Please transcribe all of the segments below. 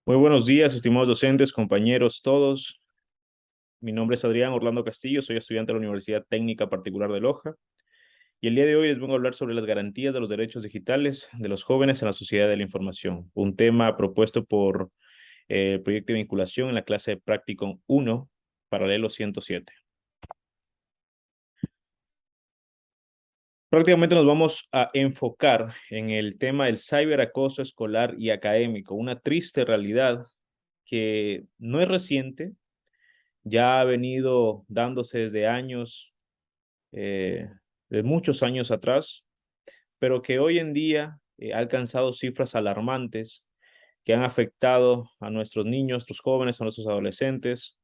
Muy buenos días, estimados docentes, compañeros, todos. Mi nombre es Adrián Orlando Castillo, soy estudiante de la Universidad Técnica Particular de Loja y el día de hoy les vengo a hablar sobre las garantías de los derechos digitales de los jóvenes en la sociedad de la información, un tema propuesto por el proyecto de vinculación en la clase de Practicum 1, paralelo 107. Prácticamente nos vamos a enfocar en el tema del ciberacoso escolar y académico, una triste realidad que no es reciente, ya ha venido dándose desde años, eh, de muchos años atrás, pero que hoy en día ha alcanzado cifras alarmantes que han afectado a nuestros niños, nuestros jóvenes, a nuestros adolescentes,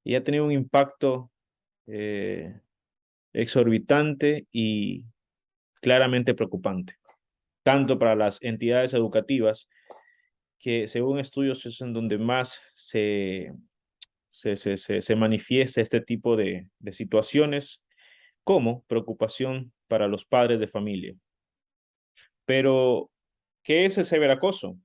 y ha tenido un impacto eh, exorbitante y claramente preocupante, tanto para las entidades educativas, que según estudios es en donde más se manifiesta este tipo de situaciones, como preocupación para los padres de familia. Pero, ¿qué es el ciberacoso?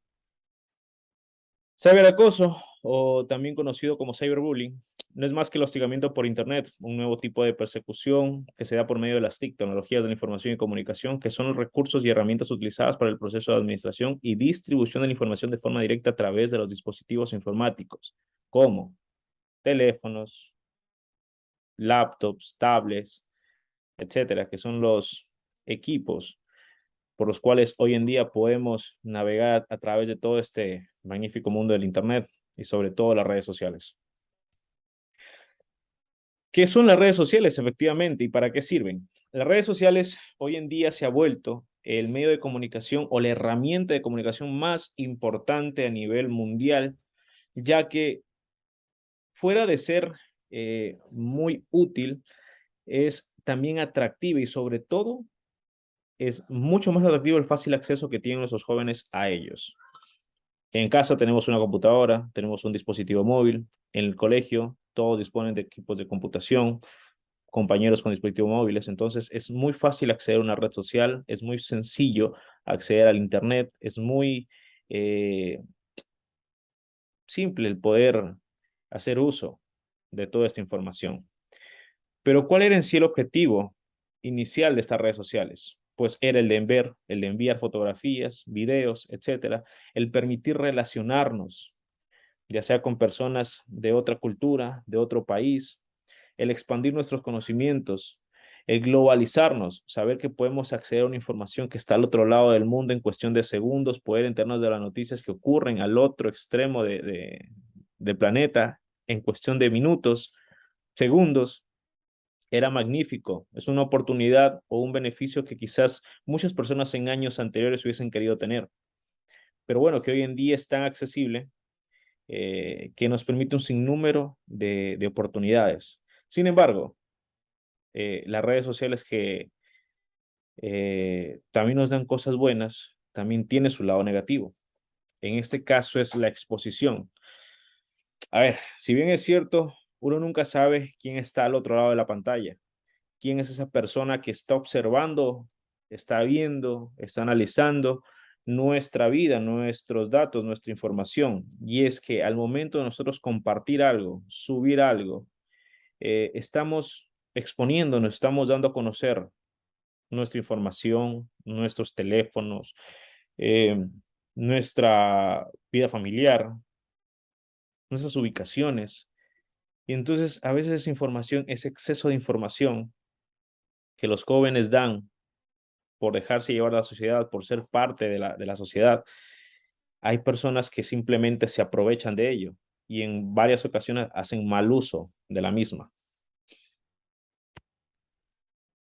Ciberacoso, o también conocido como cyberbullying, no es más que el hostigamiento por Internet, un nuevo tipo de persecución que se da por medio de las TIC, tecnologías de la información y comunicación, que son los recursos y herramientas utilizadas para el proceso de administración y distribución de la información de forma directa a través de los dispositivos informáticos, como teléfonos, laptops, tablets, etcétera, que son los equipos por los cuales hoy en día podemos navegar a través de todo este magnífico mundo del Internet y sobre todo las redes sociales. ¿Qué son las redes sociales efectivamente y para qué sirven? Las redes sociales hoy en día se ha vuelto el medio de comunicación o la herramienta de comunicación más importante a nivel mundial, ya que fuera de ser muy útil, es también atractiva y sobre todo es mucho más atractivo el fácil acceso que tienen nuestros jóvenes a ellos. En casa tenemos una computadora, tenemos un dispositivo móvil. En el colegio todos disponen de equipos de computación, compañeros con dispositivos móviles. Entonces es muy fácil acceder a una red social, es muy sencillo acceder al Internet, es muy eh, simple el poder hacer uso de toda esta información. Pero ¿cuál era en sí el objetivo inicial de estas redes sociales? Pues era el de enviar fotografías, videos, etcétera, el permitir relacionarnos, ya sea con personas de otra cultura, de otro país, el expandir nuestros conocimientos, el globalizarnos, saber que podemos acceder a una información que está al otro lado del mundo en cuestión de segundos, poder enterarnos de las noticias que ocurren al otro extremo del planeta en cuestión de minutos, segundos. Era magnífico, es una oportunidad o un beneficio que quizás muchas personas en años anteriores hubiesen querido tener, pero bueno, que hoy en día es tan accesible, que nos permite un sinnúmero de oportunidades. Sin embargo, las redes sociales que también nos dan cosas buenas, también tiene su lado negativo. En este caso es la exposición. A ver, si bien es cierto, uno nunca sabe quién está al otro lado de la pantalla, quién es esa persona que está observando, está viendo, está analizando nuestra vida, nuestros datos, nuestra información. Y es que al momento de nosotros compartir algo, subir algo, estamos exponiéndonos, estamos dando a conocer nuestra información, nuestros teléfonos, eh, nuestra vida familiar, nuestras ubicaciones. Y entonces a veces esa información, ese exceso de información que los jóvenes dan por dejarse llevar a la sociedad, por ser parte de la sociedad, hay personas que simplemente se aprovechan de ello y en varias ocasiones hacen mal uso de la misma.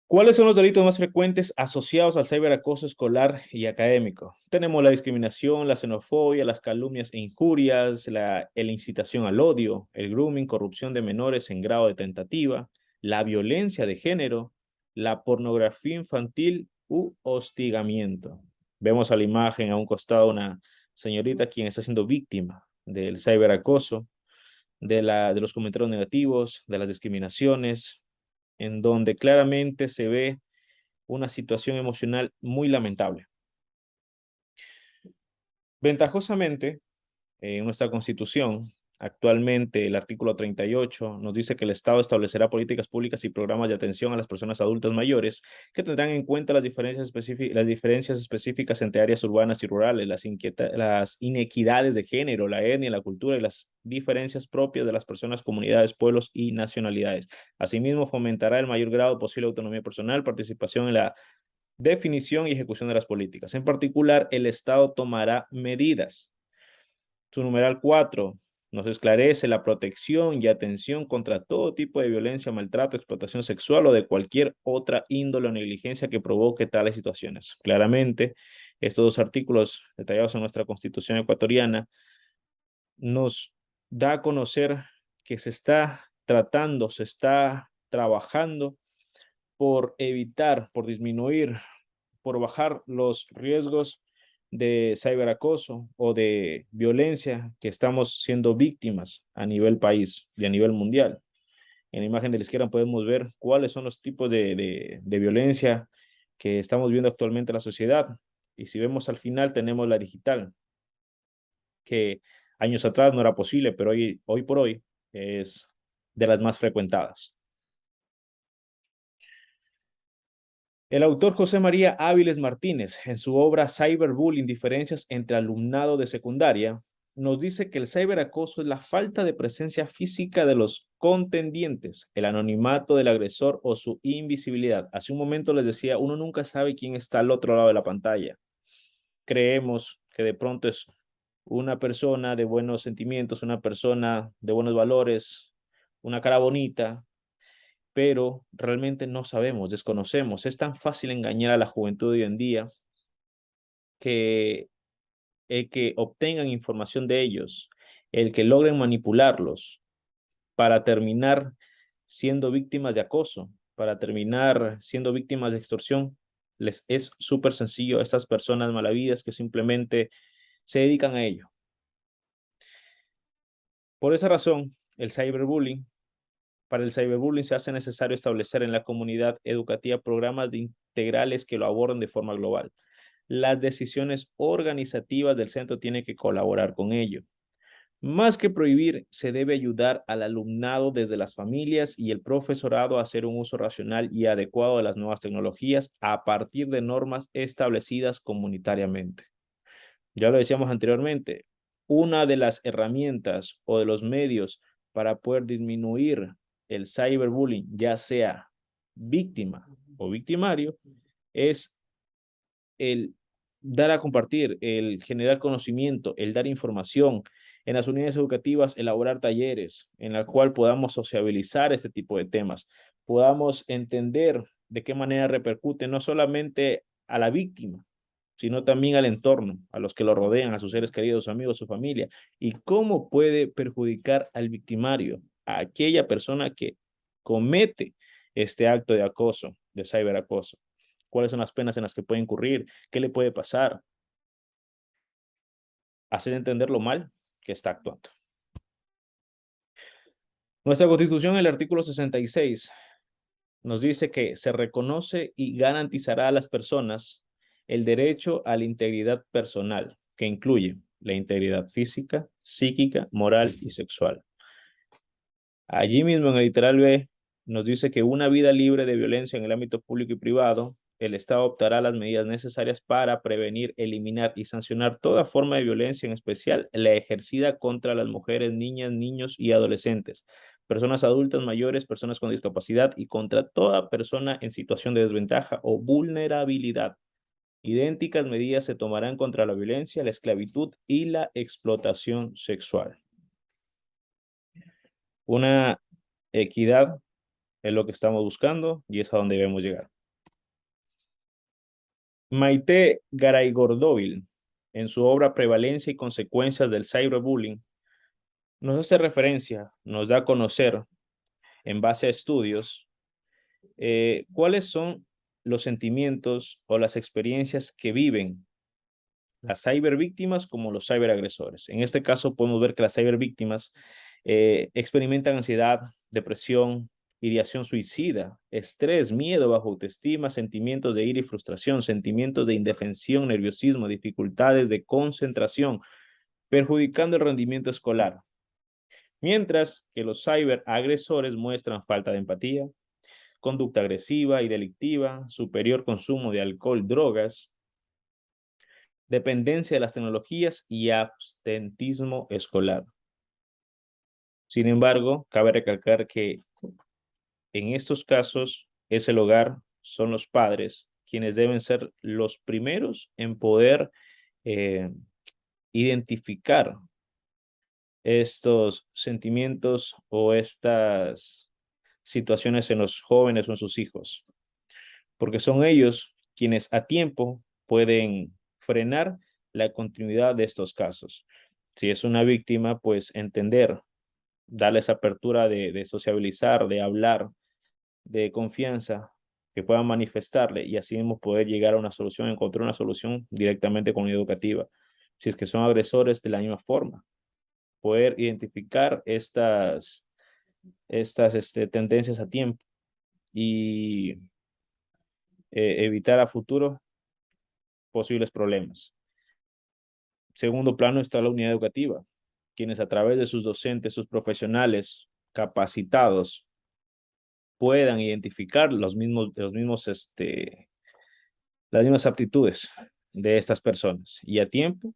¿Cuáles son los delitos más frecuentes asociados al ciberacoso escolar y académico? Tenemos la discriminación, la xenofobia, las calumnias e injurias, la incitación al odio, el grooming, corrupción de menores en grado de tentativa, la violencia de género, la pornografía infantil u hostigamiento. Vemos a la imagen a un costado una señorita quien está siendo víctima del ciberacoso, de los comentarios negativos, de las discriminaciones, en donde claramente se ve una situación emocional muy lamentable. Ventajosamente, en nuestra Constitución, actualmente el artículo 38 nos dice que el Estado establecerá políticas públicas y programas de atención a las personas adultas mayores que tendrán en cuenta las diferencias específicas entre áreas urbanas y rurales, las inequidades de género, la etnia, la cultura y las diferencias propias de las personas, comunidades, pueblos y nacionalidades. Asimismo, fomentará el mayor grado posible de autonomía personal, participación en la definición y ejecución de las políticas. En particular, el Estado tomará medidas. Su numeral 4 nos esclarece la protección y atención contra todo tipo de violencia, maltrato, explotación sexual o de cualquier otra índole o negligencia que provoque tales situaciones. Claramente, estos dos artículos detallados en nuestra Constitución ecuatoriana nos da a conocer que se está tratando, se está trabajando por evitar, por disminuir, por bajar los riesgos de ciberacoso o de violencia que estamos siendo víctimas a nivel país y a nivel mundial. En la imagen de la izquierda podemos ver cuáles son los tipos de violencia que estamos viendo actualmente en la sociedad. Y si vemos al final, tenemos la digital, que años atrás no era posible, pero hoy por hoy es de las más frecuentadas. El autor José María Áviles Martínez, en su obra Cyberbullying, diferencias entre alumnado de secundaria, nos dice que el ciberacoso es la falta de presencia física de los contendientes, el anonimato del agresor o su invisibilidad. Hace un momento les decía, uno nunca sabe quién está al otro lado de la pantalla. Creemos que de pronto es una persona de buenos sentimientos, una persona de buenos valores, una cara bonita, pero realmente no sabemos, desconocemos. Es tan fácil engañar a la juventud de hoy en día que el que obtengan información de ellos, el que logren manipularlos para terminar siendo víctimas de acoso, para terminar siendo víctimas de extorsión, les es súper sencillo a estas personas malavidas que simplemente se dedican a ello. Por esa razón, para el cyberbullying se hace necesario establecer en la comunidad educativa programas integrales que lo aborden de forma global. Las decisiones organizativas del centro tienen que colaborar con ello. Más que prohibir, se debe ayudar al alumnado desde las familias y el profesorado a hacer un uso racional y adecuado de las nuevas tecnologías a partir de normas establecidas comunitariamente. Ya lo decíamos anteriormente, una de las herramientas o de los medios para poder disminuir el cyberbullying, ya sea víctima o victimario, es el dar a compartir, el generar conocimiento, el dar información. En las unidades educativas, elaborar talleres en la cual podamos sociabilizar este tipo de temas, podamos entender de qué manera repercute no solamente a la víctima, sino también al entorno, a los que lo rodean, a sus seres queridos, sus amigos, su familia, y cómo puede perjudicar al victimario, a aquella persona que comete este acto de acoso, de ciberacoso. ¿Cuáles son las penas en las que puede incurrir? ¿Qué le puede pasar? Hacer entender lo mal que está actuando. Nuestra Constitución, en el artículo 66, nos dice que se reconoce y garantizará a las personas el derecho a la integridad personal, que incluye la integridad física, psíquica, moral y sexual. Allí mismo en el literal B nos dice que una vida libre de violencia en el ámbito público y privado, el Estado optará las medidas necesarias para prevenir, eliminar y sancionar toda forma de violencia, en especial la ejercida contra las mujeres, niñas, niños y adolescentes, personas adultas mayores, personas con discapacidad y contra toda persona en situación de desventaja o vulnerabilidad. Idénticas medidas se tomarán contra la violencia, la esclavitud y la explotación sexual. Una equidad es lo que estamos buscando y es a donde debemos llegar. Maite Garay-Gordóvil, en su obra Prevalencia y consecuencias del cyberbullying, nos hace referencia, nos da a conocer, en base a estudios, cuáles son los sentimientos o las experiencias que viven las cibervíctimas como los ciberagresores. En este caso podemos ver que las cibervíctimas experimentan ansiedad, depresión, ideación suicida, estrés, miedo, bajo autoestima, sentimientos de ira y frustración, sentimientos de indefensión, nerviosismo, dificultades de concentración, perjudicando el rendimiento escolar. Mientras que los ciberagresores muestran falta de empatía, conducta agresiva y delictiva, superior consumo de alcohol, drogas, dependencia de las tecnologías y abstentismo escolar. Sin embargo, cabe recalcar que en estos casos es el hogar, son los padres quienes deben ser los primeros en poder eh, identificar estos sentimientos o estas situaciones en los jóvenes o en sus hijos, porque son ellos quienes a tiempo pueden frenar la continuidad de estos casos. Si es una víctima, pues entender, darles apertura de sociabilizar, de hablar, de confianza, que puedan manifestarle y así mismo poder llegar a una solución, encontrar una solución directamente con la educativa. Si es que son agresores, de la misma forma, poder identificar estas tendencias a tiempo y evitar a futuro posibles problemas. Segundo plano está la unidad educativa, quienes a través de sus docentes, sus profesionales capacitados, puedan identificar las mismas aptitudes de estas personas y a tiempo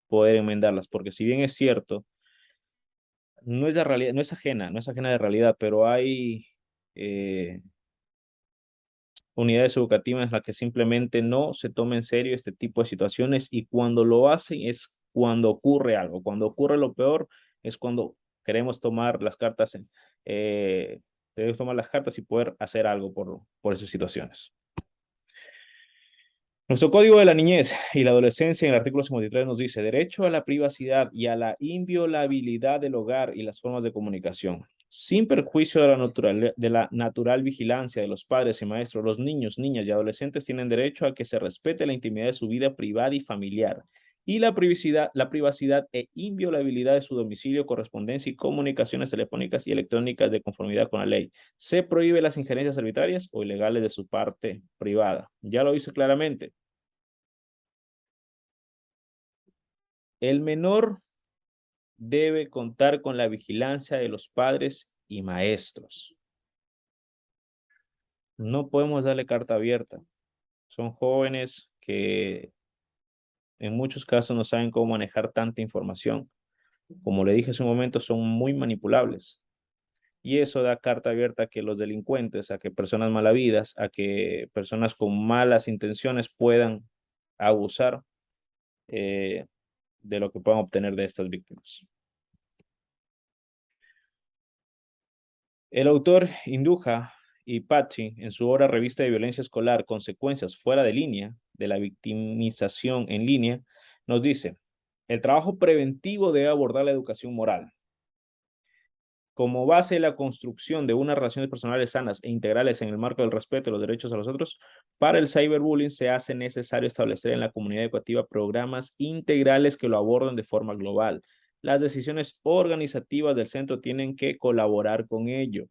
poder enmendarlas, porque si bien es cierto, no es la realidad, no es ajena de realidad, pero hay eh, unidades educativas en las que simplemente no se toma en serio este tipo de situaciones y cuando lo hacen es cuando ocurre algo, cuando ocurre lo peor es cuando queremos tomar las cartas, eh, debemos tomar las cartas y poder hacer algo por esas situaciones. Nuestro Código de la Niñez y la Adolescencia en el artículo 53 nos dice derecho a la privacidad y a la inviolabilidad del hogar y las formas de comunicación. Sin perjuicio de la natural vigilancia de los padres y maestros, los niños, niñas y adolescentes tienen derecho a que se respete la intimidad de su vida privada y familiar y la privacidad e inviolabilidad de su domicilio, correspondencia y comunicaciones telefónicas y electrónicas de conformidad con la ley. Se prohíbe las injerencias arbitrarias o ilegales de su parte privada. Ya lo dice claramente. El menor debe contar con la vigilancia de los padres y maestros. No podemos darle carta abierta. Son jóvenes que en muchos casos no saben cómo manejar tanta información. Como le dije hace un momento, son muy manipulables. Y eso da carta abierta a que los delincuentes, a que personas malavidas, a que personas con malas intenciones puedan abusar eh, de lo que puedan obtener de estas víctimas. El autor Induja y Pachi, en su obra Revista de Violencia Escolar, Consecuencias fuera de línea de la victimización en línea, nos dice, el trabajo preventivo debe abordar la educación moral. Como base de la construcción de unas relaciones personales sanas e integrales en el marco del respeto de los derechos a los otros, para el cyberbullying se hace necesario establecer en la comunidad educativa programas integrales que lo aborden de forma global. Las decisiones organizativas del centro tienen que colaborar con ello.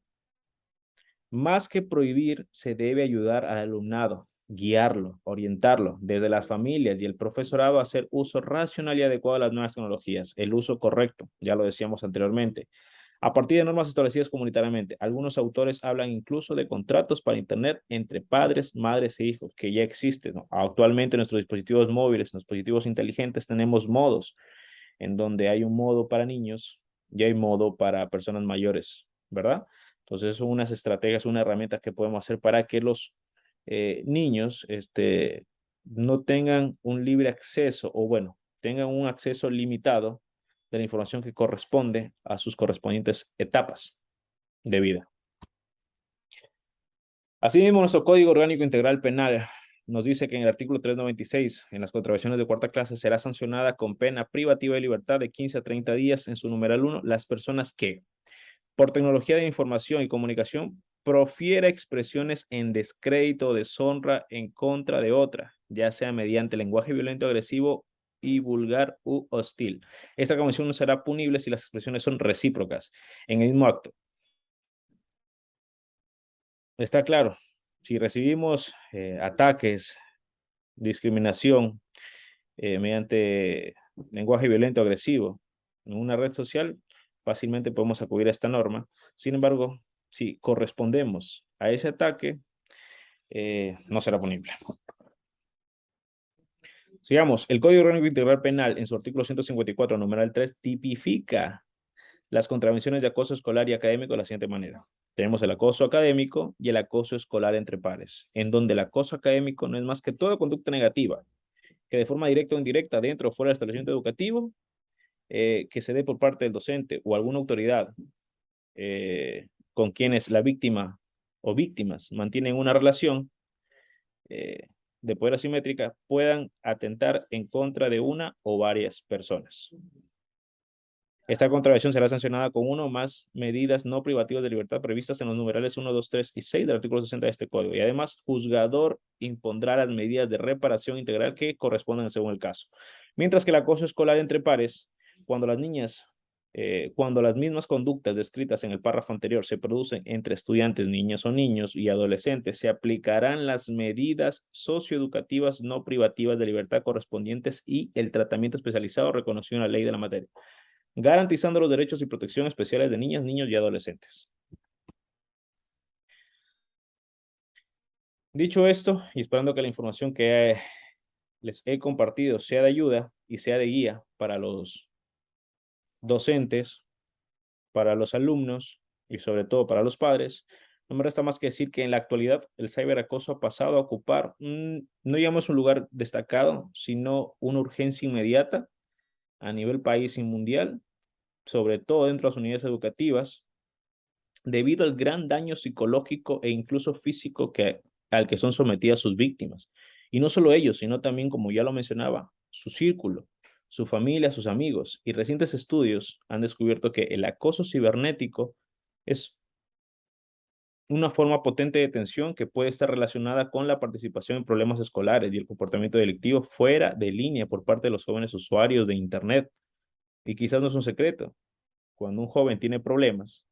Más que prohibir, se debe ayudar al alumnado, guiarlo, orientarlo desde las familias y el profesorado a hacer uso racional y adecuado de las nuevas tecnologías, el uso correcto, ya lo decíamos anteriormente. A partir de normas establecidas comunitariamente, algunos autores hablan incluso de contratos para Internet entre padres, madres e hijos, que ya existen, ¿no? Actualmente en nuestros dispositivos móviles, en los dispositivos inteligentes, tenemos modos en donde hay un modo para niños y hay modo para personas mayores, ¿verdad? Entonces son unas estrategias, una herramienta que podemos hacer para que los niños no tengan un libre acceso o bueno, tengan un acceso limitado de la información que corresponde a sus correspondientes etapas de vida. Asimismo, nuestro Código Orgánico Integral Penal nos dice que en el artículo 396, en las contravenciones de cuarta clase, será sancionada con pena privativa de libertad de 15 a 30 días en su numeral 1 las personas que, por tecnología de información y comunicación, profiera expresiones en descrédito o deshonra en contra de otra, ya sea mediante lenguaje violento, agresivo y vulgar u hostil. Esta convención no será punible si las expresiones son recíprocas en el mismo acto. Está claro, si recibimos ataques, discriminación mediante lenguaje violento agresivo en una red social, fácilmente podemos acudir a esta norma. Sin embargo, si correspondemos a ese ataque, no será punible. Sigamos, el Código Orgánico Integral Penal en su artículo 154, numeral 3, tipifica las contravenciones de acoso escolar y académico de la siguiente manera. Tenemos el acoso académico y el acoso escolar entre pares, en donde el acoso académico no es más que toda conducta negativa, que de forma directa o indirecta, dentro o fuera del establecimiento educativo, que se dé por parte del docente o alguna autoridad con quienes la víctima o víctimas mantienen una relación de poder asimétrica, puedan atentar en contra de una o varias personas. Esta contravención será sancionada con una o más medidas no privativas de libertad previstas en los numerales 1, 2, 3 y 6 del artículo 60 de este código. Y además, juzgador impondrá las medidas de reparación integral que correspondan según el caso. Mientras que el acoso escolar entre pares, cuando las niñas, cuando las mismas conductas descritas en el párrafo anterior se producen entre estudiantes, niñas o niños y adolescentes, se aplicarán las medidas socioeducativas no privativas de libertad correspondientes y el tratamiento especializado reconocido en la ley de la materia, garantizando los derechos y protección especiales de niñas, niños y adolescentes. Dicho esto, y esperando que la información que les he compartido sea de ayuda y sea de guía para los docentes, para los alumnos y sobre todo para los padres, no me resta más que decir que en la actualidad el ciberacoso ha pasado a ocupar, no digamos un lugar destacado, sino una urgencia inmediata a nivel país y mundial, sobre todo dentro de las unidades educativas, debido al gran daño psicológico e incluso físico al que son sometidas sus víctimas. Y no solo ellos, sino también, como ya lo mencionaba, su círculo, su familia, sus amigos. Y recientes estudios han descubierto que el acoso cibernético es una forma potente de tensión que puede estar relacionada con la participación en problemas escolares y el comportamiento delictivo fuera de línea por parte de los jóvenes usuarios de Internet. Y quizás no es un secreto. Cuando un joven tiene problemas,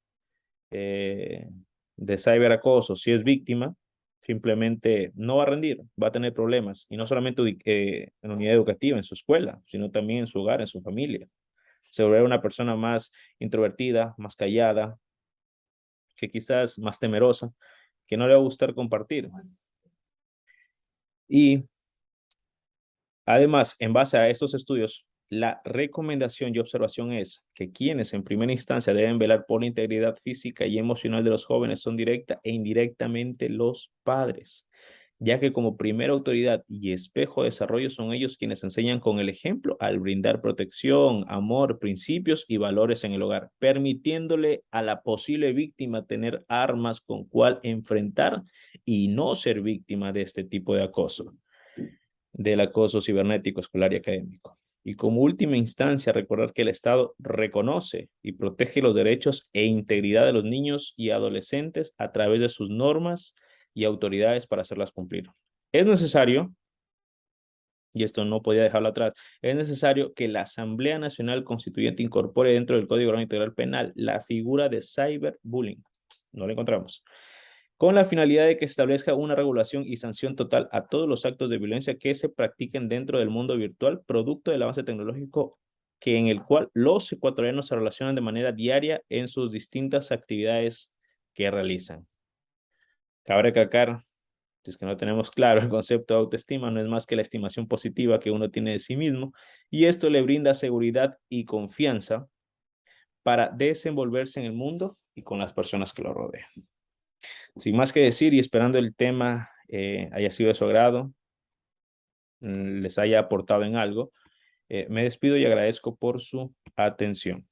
eh, de ciberacoso, si es víctima, simplemente no va a rendir, va a tener problemas, y no solamente en la unidad educativa, en su escuela, sino también en su hogar, en su familia. Se volverá una persona más introvertida, más callada, que quizás más temerosa, que no le va a gustar compartir. Y además, en base a estos estudios, la recomendación y observación es que quienes en primera instancia deben velar por la integridad física y emocional de los jóvenes son directa e indirectamente los padres, ya que como primera autoridad y espejo de desarrollo son ellos quienes enseñan con el ejemplo al brindar protección, amor, principios y valores en el hogar, permitiéndole a la posible víctima tener armas con cual enfrentar y no ser víctima de este tipo de acoso, del acoso cibernético, escolar y académico. Y como última instancia, recordar que el Estado reconoce y protege los derechos e integridad de los niños y adolescentes a través de sus normas y autoridades para hacerlas cumplir. Es necesario, y esto no podía dejarlo atrás, es necesario que la Asamblea Nacional Constituyente incorpore dentro del Código Orgánico Integral Penal la figura de cyberbullying. No la encontramos, con la finalidad de que establezca una regulación y sanción total a todos los actos de violencia que se practiquen dentro del mundo virtual, producto del avance tecnológico que en el cual los ecuatorianos se relacionan de manera diaria en sus distintas actividades que realizan. Cabe recalcar, si es que no tenemos claro el concepto de autoestima, no es más que la estimación positiva que uno tiene de sí mismo, y esto le brinda seguridad y confianza para desenvolverse en el mundo y con las personas que lo rodean. Sin más que decir y esperando el tema haya sido de su agrado, les haya aportado en algo, me despido y agradezco por su atención.